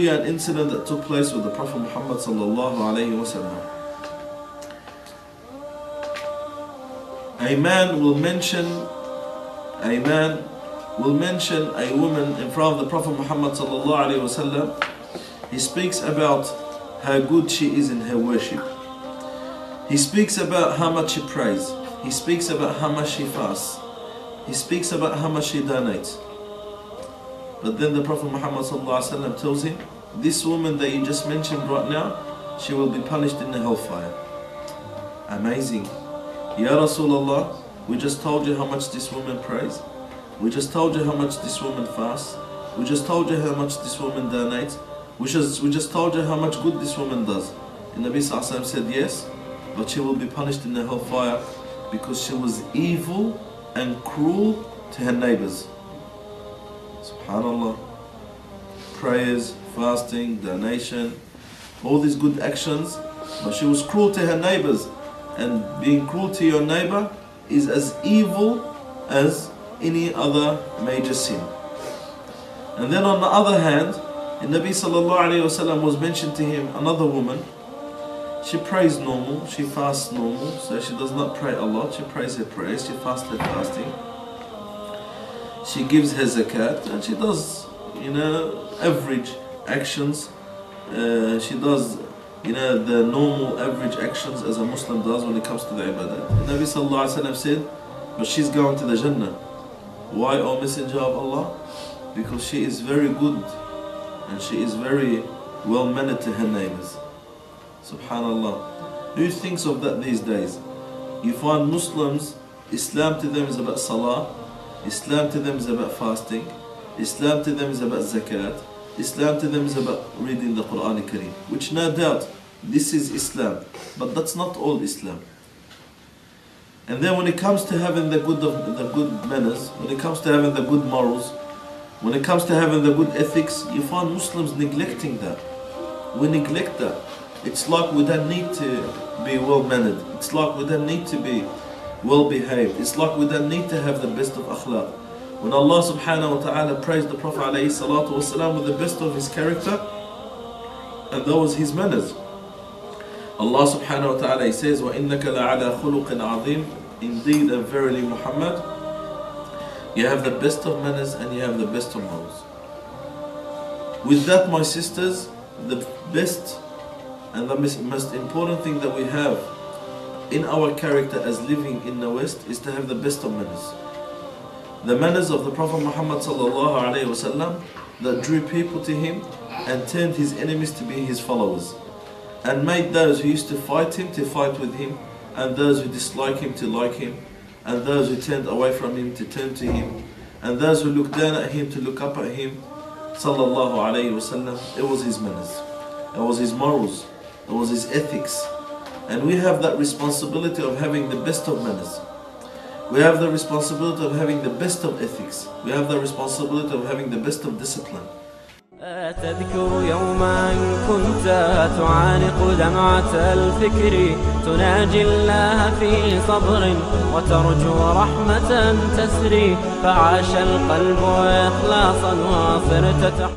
you an incident that took place with the Prophet Muhammad sallallahu alayhi wasallam. A man will mention a woman in front of the Prophet Muhammad sallallahu alayhi wasallam. He speaks about how good she is in her worship. He speaks about how much she prays. He speaks about how much she fasts. He speaks about how much she donates. But then the Prophet Muhammad ﷺ tells him, this woman that you just mentioned right now, she will be punished in the hellfire. Amazing. Ya Rasulullah, we just told you how much this woman prays. We just told you how much this woman fasts. We just told you how much this woman donates. We just told you how much good this woman does. And Nabi ﷺ said, yes, but she will be punished in the hellfire because she was evil and cruel to her neighbors. SubhanAllah. Prayers, fasting, donation, all these good actions, but she was cruel to her neighbors. And being cruel to your neighbor is as evil as any other major sin. And then on the other hand, the Nabi sallallahu alayhi wasallam was mentioned to him another woman. She prays normal, she fasts normal, so she does not pray a lot. She prays her prayers, she fasts her fasting. She gives her zakat, and she does, average actions. She does, the normal average actions as a Muslim does when it comes to the ibadah. The Nabi sallallahu alayhi wasallam said, but she's going to the Jannah. Why, O Messenger of Allah? Because she is very good and she is very well mannered to her neighbors. Subhanallah. Who thinks of that these days? You find Muslims, Islam to them is about salah, Islam to them is about fasting, Islam to them is about zakat, Islam to them is about reading the Quran Kareem, which no doubt this is Islam, but that's not all Islam. And then when it comes to having the good manners, when it comes to having the good morals, when it comes to having the good ethics, you find Muslims neglecting that. We neglect that. It's like we don't need to be well mannered. It's like we don't need to be well behaved. It's like we don't need to have the best of akhlaq. When Allah subhanahu wa ta'ala praised the Prophet alayhi salatu wasalam with the best of his character, and that was his manners. Allah subhanahu wa ta'ala says, وَإِنَّكَ لَعَلَى خُلُقٍ عَظِيمٍ. Indeed and verily Muhammad, you have the best of manners and you have the best of morals. With that, my sisters, the best and the most important thing that we have in our character as living in the West is to have the best of manners. The manners of the Prophet Muhammad sallallahu alayhi wasallam that drew people to him and turned his enemies to be his followers, and made those who used to fight him to fight with him, and those who dislike him to like him, and those who turned away from him to turn to him, and those who looked down at him to look up at him. Sallallahu alayhi wasallam. It was his manners, it was his morals, it was his ethics. And we have that responsibility of having the best of manners. We have the responsibility of having the best of ethics. We have the responsibility of having the best of discipline. تذكر يوما كنت تعانق دمعة الفكر تناجي الله في صبر وترجو رحمة تسري فعاش القلب إخلاصا وصرت